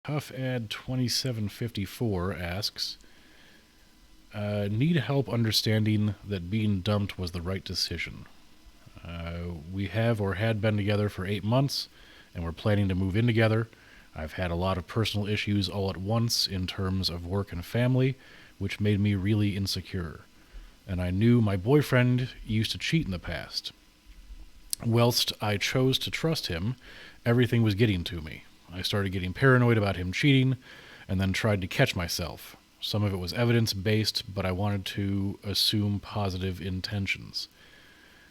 HuffAd2754 asks, need help understanding that being dumped was the right decision. We have or had been together for 8 months, and we're planning to move in together. I've had a lot of personal issues all at once in terms of work and family, which made me really insecure. And I knew my boyfriend used to cheat in the past. Whilst I chose to trust him, everything was getting to me. I started getting paranoid about him cheating, and then tried to catch myself. Some of it was evidence-based, but I wanted to assume positive intentions.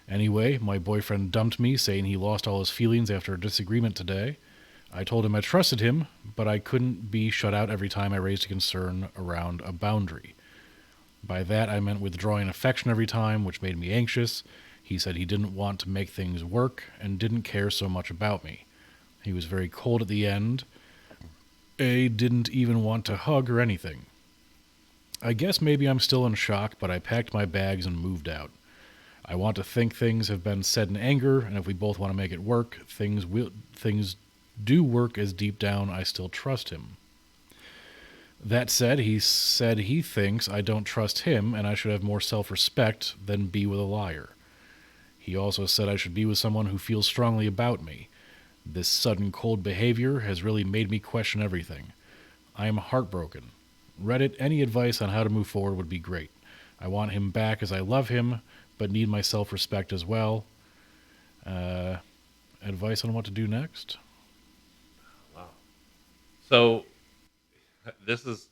Anyway, my boyfriend dumped me, saying he lost all his feelings after a disagreement today. I told him I trusted him, but I couldn't be shut out every time I raised a concern around a boundary. By that, I meant withdrawing affection every time, which made me anxious. He said he didn't want to make things work and didn't care so much about me. He was very cold at the end. A didn't even want to hug or anything. I guess maybe I'm still in shock, but I packed my bags and moved out. I want to think things have been said in anger, and if we both want to make it work, things do work, as deep down I still trust him. That said he thinks I don't trust him and I should have more self-respect than be with a liar. He also said I should be with someone who feels strongly about me. This sudden cold behavior has really made me question everything. I am heartbroken. Reddit, any advice on how to move forward would be great. I want him back as I love him, but need my self-respect as well. Advice on what to do next? Wow. So this is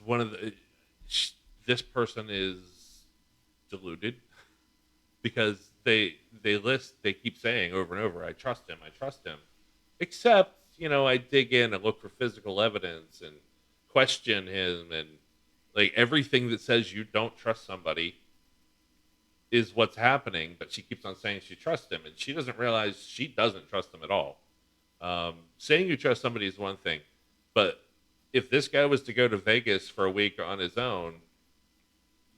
one of the this person is deluded because they keep saying over and over, I trust him. Except, I dig in and look for physical evidence and question him, and like everything that says you don't trust somebody is what's happening, but she keeps on saying she trusts him, and she doesn't realize she doesn't trust him at all. Saying you trust somebody is one thing, but if this guy was to go to Vegas for a week on his own,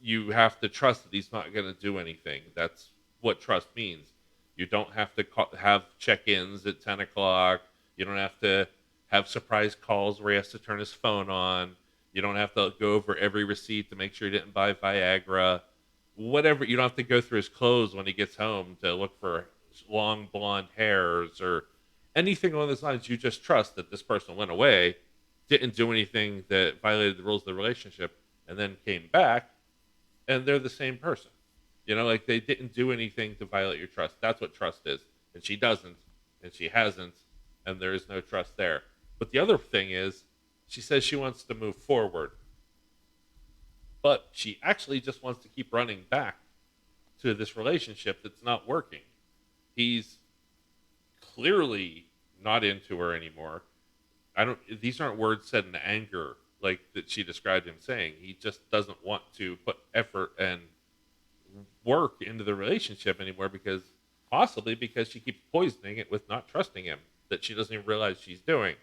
you have to trust that he's not going to do anything. That's what trust means. You don't have to have check-ins at 10 o'clock. You don't have to have surprise calls where he has to turn his phone on. You don't have to go over every receipt to make sure he didn't buy Viagra. Whatever. You don't have to go through his clothes when he gets home to look for long blonde hairs or anything along those lines. You just trust that this person went away, didn't do anything that violated the rules of the relationship, and then came back, and they're the same person. Like they didn't do anything to violate your trust. That's what trust is. And she doesn't, and she hasn't, and there is no trust there. But the other thing is, she says she wants to move forward, but she actually just wants to keep running back to this relationship that's not working. He's clearly not into her anymore. I don't. These aren't words said in anger like that she described him saying. He just doesn't want to put effort and work into the relationship anymore possibly because she keeps poisoning it with not trusting him that she doesn't even realize she's doing.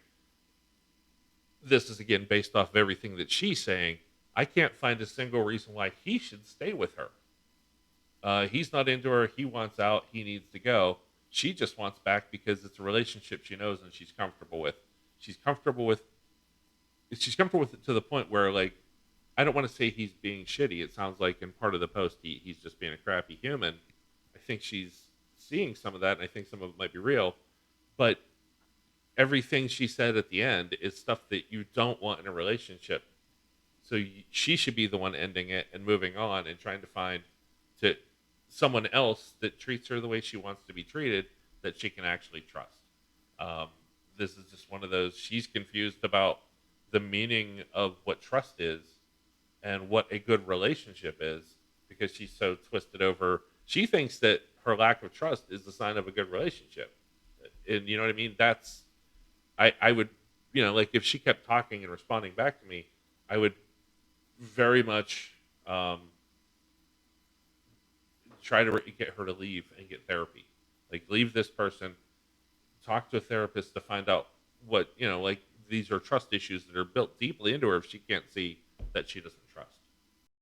This is again based off of everything that she's saying. I can't find a single reason why he should stay with her. He's not into her. He wants out. He needs to go. She just wants back because it's a relationship she knows and she's comfortable with. She's comfortable with. She's comfortable with it to the point where, like, I don't want to say he's being shitty. It sounds like in part of the post he's just being a crappy human. I think she's seeing some of that, and I think some of it might be real. But everything she said at the end is stuff that you don't want in a relationship. So she should be the one ending it and moving on and trying to find to someone else that treats her the way she wants to be treated, that she can actually trust. This is just one of those. She's confused about the meaning of what trust is and what a good relationship is because she's so twisted over. She thinks that her lack of trust is the sign of a good relationship. And you know what I mean? I would, like if she kept talking and responding back to me, I would very much try to get her to leave and get therapy. Like leave this person, talk to a therapist to find out what, like these are trust issues that are built deeply into her if she can't see that she doesn't